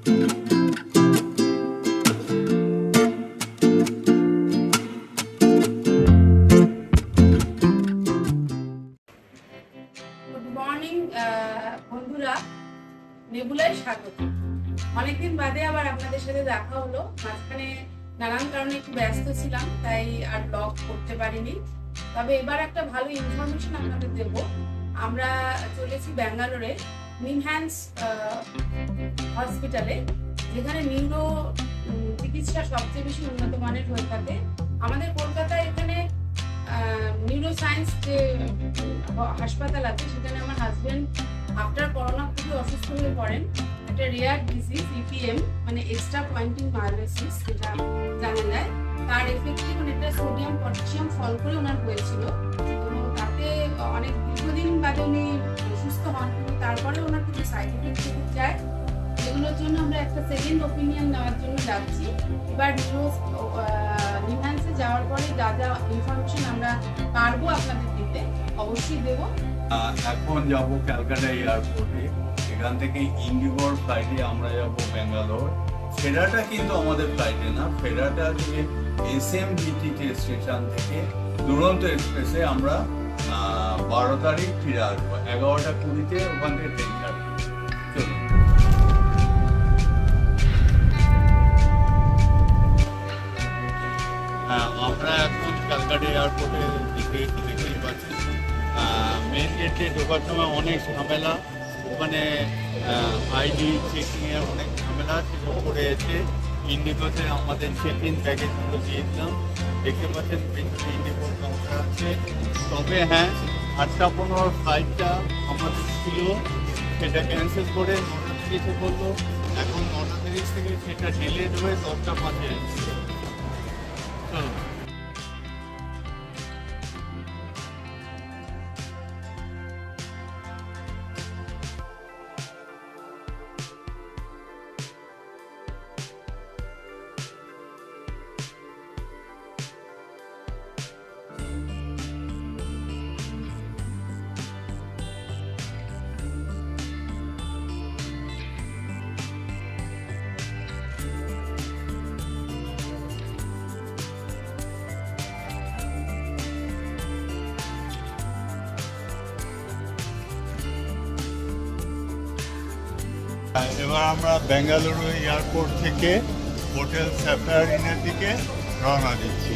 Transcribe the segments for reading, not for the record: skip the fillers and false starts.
Morning বন্ধুরা, নেবুলায় স্বাগত। অনেকদিন বাদে আবার আপনাদের সাথে দেখা হলো। মাঝখানে নানান কারণে একটু ব্যস্ত ছিলাম, তাই আর ব্লগ করতে পারিনি। তবে এবার একটা ভালো ইনফরমেশন আপনাদের দেব। আমরা চলেছি ব্যাঙ্গালোরে নিমহ্যান্স হসপিটালে, যেখানে নিউরো চিকিৎসা সবচেয়ে বেশি উন্নত মানের হয়ে থাকে। আমাদের কলকাতায় এখানে নিউরো সায়েন্স যে হাসপাতাল আছে, সেখানে আমার হাজবেন্ড আফটার করোনা খুবই অসুস্থ হয়ে পড়েন। একটা রেয়ার ডিজিজ ইপিএম, মানে এক্সট্রা পয়েন্টিং মায়োলাইসিস, যেটা জানা যায়। তার এফেক্টে মানে একটা সোডিয়াম পটাশিয়াম ফল করে ওনার হয়েছিল, এবং তাতে অনেক দীর্ঘদিন বাদে উনি সুস্থ হন। কিন্তু তারপরে ওনার কিছু সাইড এফেক্ট যায়, যেগুলোর জন্য আমরা একটা সেকেন্ড ওপিনিয়ন নেওয়ার জন্য যাচ্ছি। এবার নিমহ্যান্সে যাওয়ার পরে যা যা ইনফরমেশন আমরা পারবো আপনাদের দিতে, অবশ্যই দেবো। এখন যাব ক্যালকাটা এয়ারপোর্টে, এখান থেকে ইন্ডিগোর ফ্লাইটে আমরা যাব ব্যাঙ্গালোর। ফেরাটা কিন্তু আমাদের ফ্লাইটে না, ফেরাটা যে এসএমবিটি স্টেশন থেকে দুরন্ত এক্সপ্রেসে আমরা 12 তারিখ ফিরে আসবো। 11টা 20-তে ওখান থেকে ট্রেন ছাড়বে। চলুন। আমরা এখন ক্যালকাটা এয়ারপোর্টে দেখতেই পাচ্ছি। মেন গেটে ঢোকার সময় অনেক ঝামেলা, ওখানে আইডি চেকিংয়ের অনেক ঝামেলা, সেগুলো করে এসে ইন্ডিগোতে আমাদের চেক ইন ব্যাগেজগুলো দিয়ে দিলাম। দেখতে পাচ্ছেন পেছনে ইন্ডিগোর কাউন্টার আছে। তবে হ্যাঁ, 8:15 ফ্লাইটটা আমাদের ছিল, সেটা ক্যান্সেল করে 9:30 বললো। এখন 9:30 থেকে সেটা ডিলে হয়ে 10:05 এসেছে। এবার আমরা বেঙ্গালুরু এয়ারপোর্ট থেকে হোটেল স্যাফায়ার ইনের দিকে রওনা দিচ্ছি।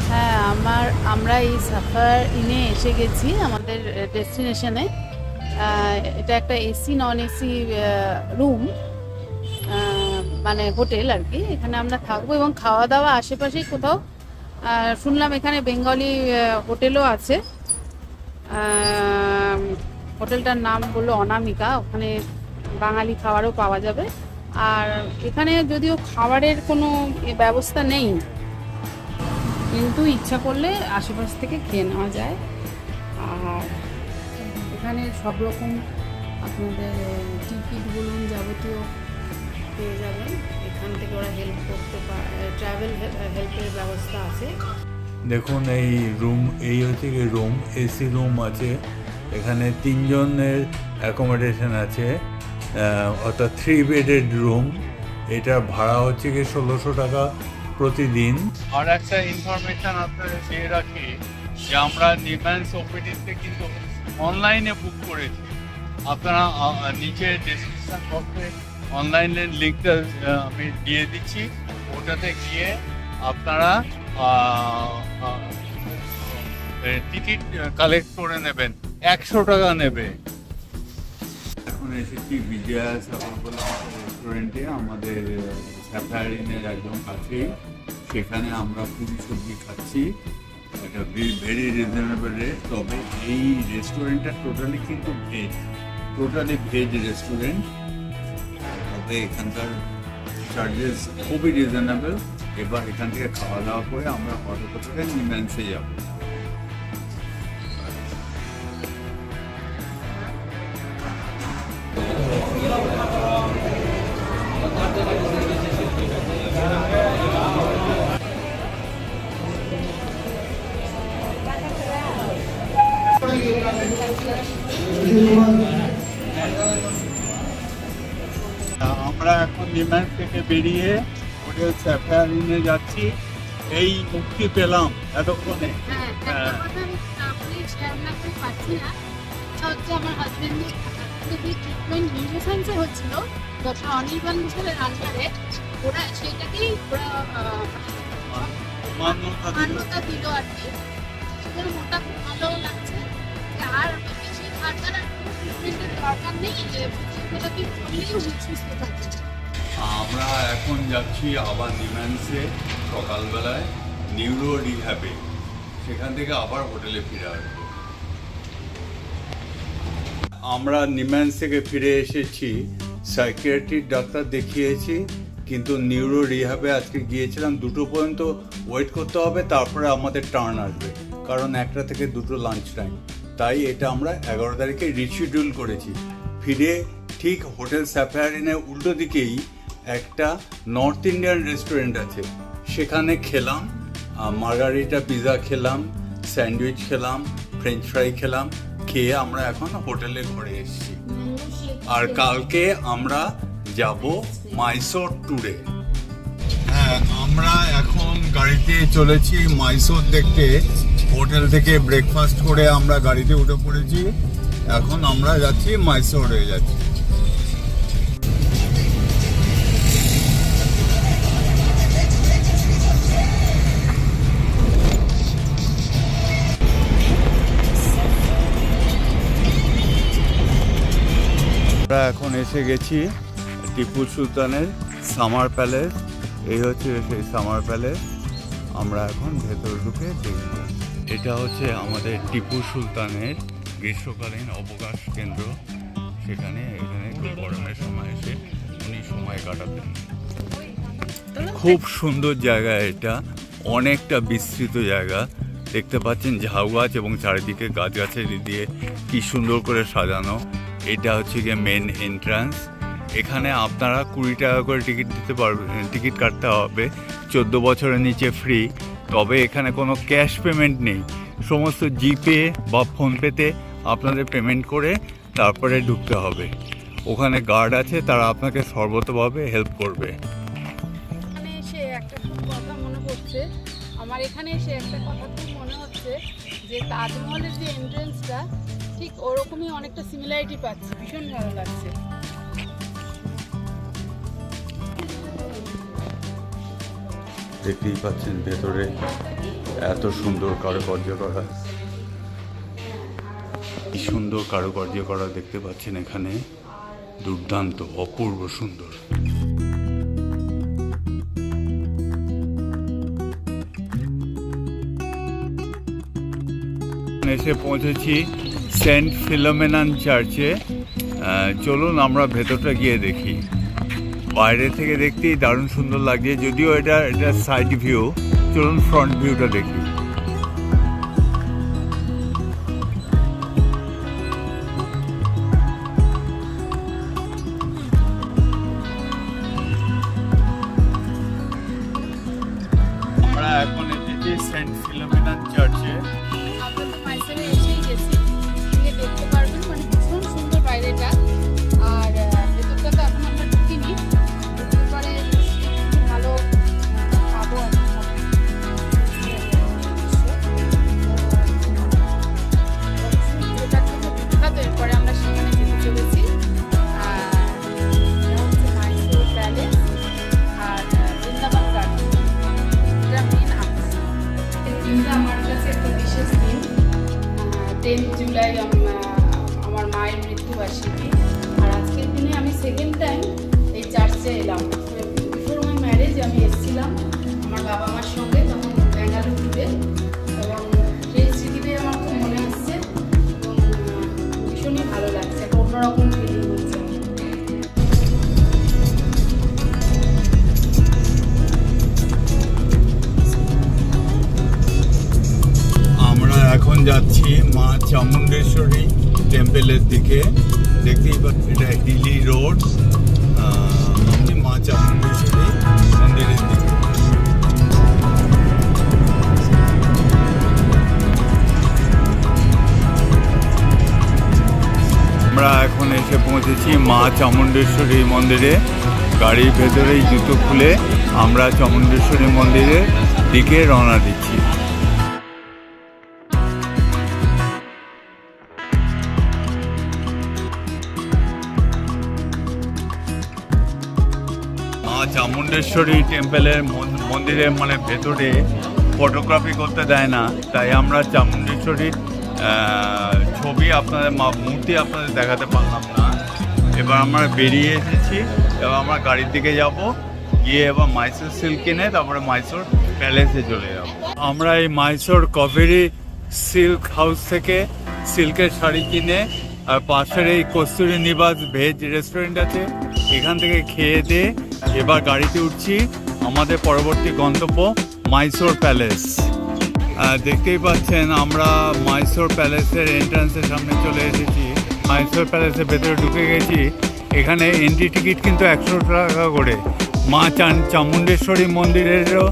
হ্যাঁ, আমরা এই সাফায়ার ইনে এসে গেছি আমাদের ডেস্টিনেশনে। এটা একটা এসি নন এসি রুম, মানে হোটেল আর কি। এখানে আমরা থাকবো এবং খাওয়া দাওয়া আশেপাশেই কোথাও। শুনলাম এখানে বেঙ্গলি হোটেলও আছে। হোটেলটার নাম বললো অনামিকা, ওখানে বাঙালি খাবারও পাওয়া যাবে। আর এখানে যদিও খাবারের কোনো ব্যবস্থা নেই, কিন্তু ইচ্ছা করলে আশেপাশ থেকে খেয়ে নেওয়া যায়। আর এখানে সব রকম আপনাদের টিকিট বলুন যাবতীয় পেয়ে যাবেন। এখান থেকে ওরা হেল্প করতে পারে, ট্রাভেল হেল্পের ব্যবস্থা আছে। দেখুন এই রুম, এই হচ্ছে কি রুম, এসি রুম আছে। এখানে 3 জনের অ্যাকোমোডেশন আছে, অর্থাৎ 3 বেডেড রুম। এটা ভাড়া হচ্ছে কি 1600 টাকা প্রতিদিন। আর একটা ইনফরমেশন আপনাদের দিয়ে রাখি যে আমরা নিমহ্যান্স ওপিডিতে কিন্তু অনলাইনে বুক করেছি। আপনারা নিচে ডেসক্রিপশন বক্সে অনলাইনের লিঙ্কটা আমি দিয়ে দিচ্ছি, ওটাতে গিয়ে আপনারা টিকিট কালেক্ট করে নেবেন। 100 টাকা নেবে। এখন এসেছি বিজয়া রেস্টুরেন্টে, আমাদের স্যাফায়ার ইনের একদম কাছেই। সেখানে আমরা পুরি সবজি খাচ্ছি, এটা ভেরি রিজনেবল রেট। তবে এই রেস্টুরেন্টটা টোটালি কিন্তু ভেজ রেস্টুরেন্ট। তবে এখানকার চার্জেস খুবই রিজনেবল। এবার এখান থেকে খাওয়া দাওয়া করে আমরা অটো করে নিমহ্যান্সে যাবো। আমরা এখন নিম্যান্স থেকে বেরিয়ে হোটেল স্যাফায়ার ইনে যাচ্ছি। এই মুক্তি পেলাম এতক্ষণে। হ্যাঁ, একটা কথা আমি শেয়ার না করে পারছি না। সেটা হচ্ছে আমার হাজবেন্ডের যে ট্রিটমেন্ট নিউরোসায়েন্সে হচ্ছিল ডক্টর অনির্বাণ ঘোষালের আন্ডারে, ওরা সেইটাকেই মান্যতা দিল আর কি। সেটার মোটা খুব ভালো লাগছে যে আর বেশি ফার্দার আর কোনো ট্রিটমেন্টের দরকার নেই, সেটাকে করলেই উনি সুস্থ থাকবেন। আমরা এখন যাচ্ছি আবার নিম্যান্সে সকালবেলায় নিউরো রিহ্যাবে, সেখান থেকে আবার হোটেলে ফিরে আসবো। আমরা নিম্যান্স থেকে ফিরে এসেছি, সাইকিয়াট্রিক ডাক্তার দেখিয়েছি, কিন্তু নিউরো রিহ্যাবে আজকে গিয়েছিলাম। 2টো পর্যন্ত ওয়েট করতে হবে, তারপরে আমাদের টার্ন আসবে, কারণ 1টা থেকে 2টো লাঞ্চ টাইম। তাই এটা আমরা 11 তারিখে রিশিডিউল করেছি। ফিরে ঠিক হোটেল স্যাফায়ার ইনের উল্টো দিকেই একটা নর্থ ইন্ডিয়ান রেস্টুরেন্ট আছে, সেখানে খেলাম, মার্গারিটা পিৎজা খেলাম, স্যান্ডউইচ খেলাম, ফ্রেঞ্চ ফ্রাই খেলাম। খেয়ে আমরা এখন হোটেলে ঘরে এসেছি। আর কালকে আমরা যাব মাইসোর ট্যুরে। হ্যাঁ, আমরা এখন গাড়িতে চলেছি মাইসোর দেখতে। হোটেল থেকে ব্রেকফাস্ট করে আমরা গাড়িতে উঠে পড়েছি। এখন আমরা যাচ্ছি মাইসোরে যাচ্ছি। আমরা এখন এসে গেছি টিপু সুলতানের সামার প্যালেস। এই হচ্ছে সেই সামার প্যালেস। আমরা এখন ভেতরে ঢুকে দেখব। এটা হচ্ছে আমাদের টিপু সুলতানের গ্রীষ্মকালীন অবকাশ কেন্দ্র। এখানে গরমের সময় এসে উনি সময় কাটাতেন। খুব সুন্দর জায়গা এটা, অনেকটা বিস্তৃত জায়গা। দেখতে পাচ্ছেন ঝাউ গাছ এবং চারিদিকে গাছগাছালি দিয়ে কি সুন্দর করে সাজানো। এটা হচ্ছে গিয়ে মেন এন্ট্রান্স। এখানে আপনারা 20 টাকা করে টিকিট দিতে পারবেন, টিকিট কাটতে হবে। 14 বছরের নিচে ফ্রি। তবে এখানে কোনো ক্যাশ পেমেন্ট নেই, সমস্ত জিপে বা ফোনপেতে আপনাদের পেমেন্ট করে তারপরে ঢুকতে হবে। ওখানে গার্ড আছে, তারা আপনাকে সর্বতভাবে হেল্প করবে। এখানে এসে একটা খুব কথা মনে পড়ছে, আমার এখানে এসে একটা কথা খুব মনে হচ্ছে যে তাজমহলের যে এন্ট্রেন্সটা ঠিক ওরকমই অনেকটা সিমিলারিটি পাচ্ছি। ভীষণ ভালো লাগছে। দেখতেই পাচ্ছেন ভেতরে এত সুন্দর কারুকার্য করা, কি সুন্দর কারুকার্য করা দেখতে পাচ্ছেন এখানে। দুর্দান্ত, অপূর্ব সুন্দর। এসে পৌঁছেছি সেন্ট ফিলোমেনান চার্চে। চলুন আমরা ভেতরটা গিয়ে দেখি। বাইরে থেকে দেখতেই দারুণ সুন্দর লাগছে, যদিও এটা সাইড ভিউ। চলুন ফ্রন্ট ভিউটা দেখি। আমরা এখন এসেছি সেন্ট ফিলোমেনান চার্চে। আমরা তো মাইসোরে এসেই গেছি, গিয়ে দেখতে পারবেন। মানে ভীষণ সুন্দর বাইরেটা, আর ভেতরটা তো এখন আমরা ঢুকিনি। ঢুকতে পারে খুব ভালো পাবো আর কি। এরপরে আমরা সেখানে যেতে চলেছি। মাইসোর প্যালেস আর বৃন্দাবন গার্ডেন, এটা মেন আছে। দিনটা আমার কাছে একটা বিশেষ দিন। 10 জুলাই আমার মায়ের মৃত্যুবার্ষিকী। আর আজকের দিনে আমি সেকেন্ড টাইম এই চার্চে এলাম। বিফোর মাই ম্যারেজ আমি এসেছিলাম আমার বাবা মার সঙ্গে, তখন বেঙ্গালুরুতে, এবং সেই স্মৃতিতে আমার খুব মনে আসছে এবং ভীষণই ভালো লাগছে। একটা অন্যরকম ফিলিং হচ্ছে। আমরা এখন যাচ্ছি মা চামুণ্ডেশ্বরী টেম্পলের দিকে। দেখতেই পাচ্ছি এটা হিলি রোড, মা চামুণ্ডেশ্বরী মন্দিরের দিকে। এসে পৌঁছেছি মা চামুণ্ডেশ্বরী মন্দিরে। গাড়ির ভেতরেই জুতো খুলে আমরা চামুণ্ডেশ্বরী মন্দিরের দিকে রওনা দিচ্ছি। মা চামুণ্ডেশ্বরী টেম্পলের মন্দিরের মানে ভেতরে ফটোগ্রাফি করতে দেয় না, তাই আমরা চামুণ্ডেশ্বরীর ছবি আপনাদের মূর্তি আপনাদের দেখাতে পারলাম না। এবার আমরা বেরিয়ে এসেছি, এবার আমরা গাড়ির দিকে যাব, গিয়ে এবার মাইসোর সিল্ক কিনে তারপরে মাইসোর প্যালেসে চলে যাব। আমরা এই মাইসোর কাবেরী সিল্ক হাউস থেকে সিল্কের শাড়ি কিনে আর পাশের এই কস্তুরী নিবাস ভেজ রেস্টুরেন্ট আছে, এখান থেকে খেয়ে দিয়ে এবার গাড়িতে উঠছি আমাদের পরবর্তী গন্তব্য মাইসোর প্যালেস। দেখতেই পাচ্ছেন আমরা মাইসোর প্যালেসের এন্ট্রান্সের সামনে চলে এসেছি। মাইসোর প্যালেসের ভেতরে ঢুকে গেছি। এখানে এন্ট্রি টিকিট কিন্তু 100 টাকা করে। মা চামুণ্ডেশ্বরী মন্দিরেরও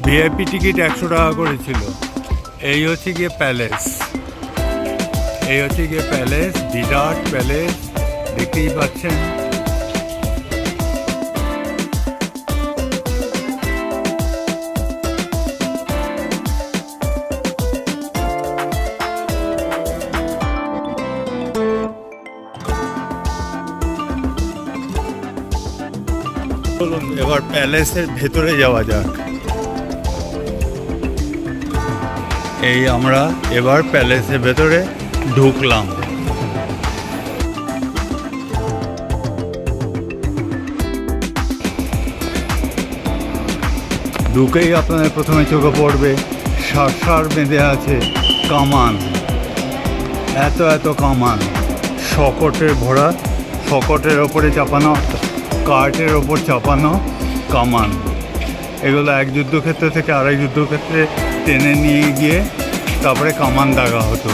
ভিআইপি টিকিট 100 টাকা করে ছিল। এই হচ্ছে গিয়ে প্যালেস, এই হচ্ছে গিয়ে প্যালেস, বিরাট প্যালেস দেখতেই পাচ্ছেন। চলুন এবার প্যালেসের ভেতরে যাওয়া যাক। এই আমরা এবার প্যালেসের ভেতরে ঢুকলাম। ঢুকেই আপনাদের প্রথমে চোখে পড়বে সার বেঁধে আছে কামান, এত এত কামান, শকটের ভরা, শকটের ওপরে চাপানো, কার্টের ওপর চাপানো কামান। এগুলো এক যুদ্ধক্ষেত্র থেকে আরেক যুদ্ধক্ষেত্রে টেনে নিয়ে গিয়ে তারপরে কামান দাগা হতো।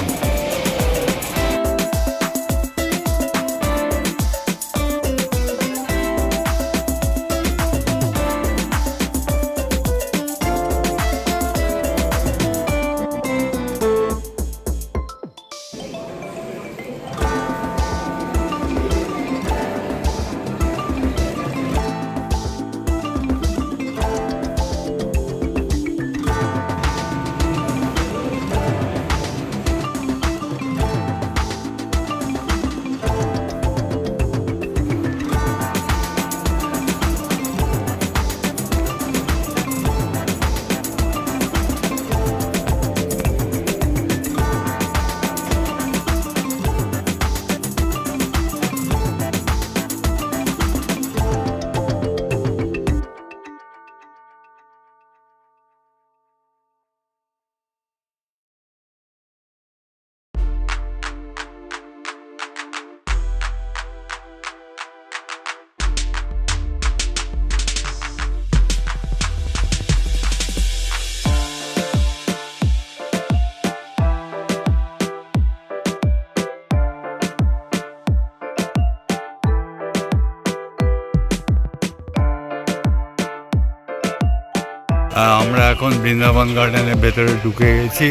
আমরা এখন বৃন্দাবন গার্ডেনের ভেতরে ঢুকে গেছি।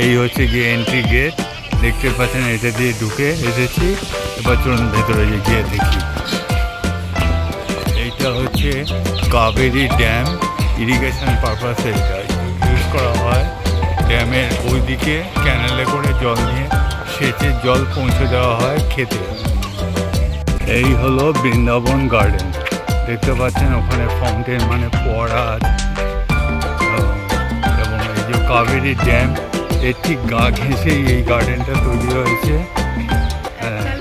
এই হচ্ছে গিয়ে এন্ট্রি গেট, দেখতে পাচ্ছেন এটা দিয়ে ঢুকে এসেছি। এবার চলুন ভেতরে গিয়ে দেখি। এইটা হচ্ছে কাবেরী ড্যাম, ইরিগেশন পারপাসে এটা ইউজ করা হয়। ড্যামের ওইদিকে ক্যানেলে করে জল নিয়ে সেচের জল পৌঁছে দেওয়া হয় খেতে। এই হলো বৃন্দাবন গার্ডেন, দেখতে পাচ্ছেন ওখানে ফাউন্টেন মানে ফোয়ারা আছে। এবং এই যে কাবেরী ড্যাম, এর ঠিক গা ঘেঁষেই এই গার্ডেনটা তৈরি হয়েছে।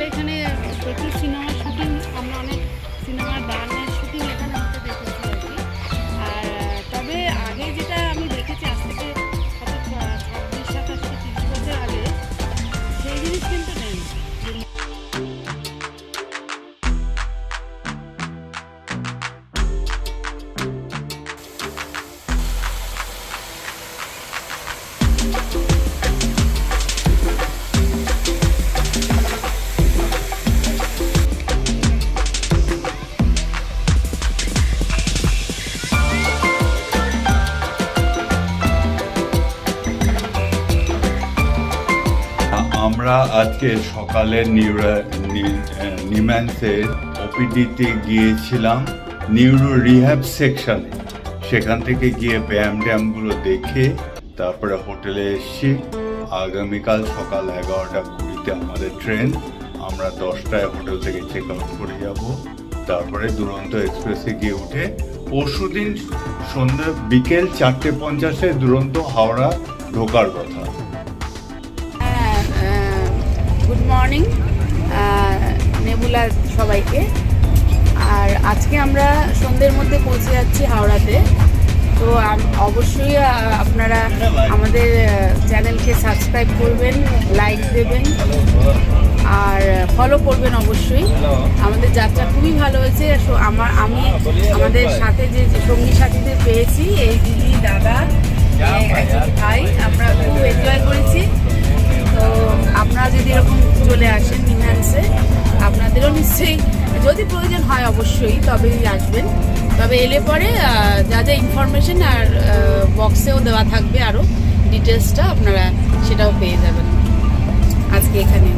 এখানে প্রচুর সিনেমার শুটিং, আমরা অনেক সিনেমার গানের শুটিং এখানে হতে দেখেছি আর কি। আর তবে আগে যেটা আমি দেখেছি আজ থেকে 26-27-30 বছর আগে, সেই জিনিস কিন্তু নেই। আমরা আজকে সকালে নিম্যান্সের ওপিডিতে গিয়েছিলাম নিউরো রিহ্যাব সেকশনে। সেখান থেকে গিয়ে ব্যায়ামগুলো দেখে তারপরে হোটেলে এসেছি। আগামীকাল সকাল 11:20 আমাদের ট্রেন। আমরা 10টায় হোটেল থেকে চেক আউট করে যাব, তারপরে দুরন্ত এক্সপ্রেসে গিয়ে উঠে পরশুদিন সন্ধ্যা বিকেল 4:50 দুরন্ত হাওড়া ঢোকার কথা। গুড মর্নিং নেবুলা সবাইকে। আর আজকে আমরা সন্ধ্যের মধ্যে পৌঁছে যাচ্ছি হাওড়াতে। তো অবশ্যই আপনারা আমাদের চ্যানেলকে সাবস্ক্রাইব করবেন, লাইক দেবেন আর ফলো করবেন অবশ্যই। আমাদের যাত্রা খুবই ভালো হয়েছে। আমি আমাদের সাথে যে সঙ্গী সাথীদের পেয়েছি, এই দিদি, দাদা, একজন ভাই, আমরা খুব এনজয় করেছি। তো আপনারা যদি এরকম চলে আসেন নিম্যান্সে, আপনাদেরও নিশ্চয়ই যদি প্রয়োজন হয় অবশ্যই তবেই আসবেন। তবে এলে পরে যা যা ইনফরমেশন আর বক্সেও দেওয়া থাকবে আরও ডিটেলসটা, আপনারা সেটাও পেয়ে যাবেন। আজকে এখানে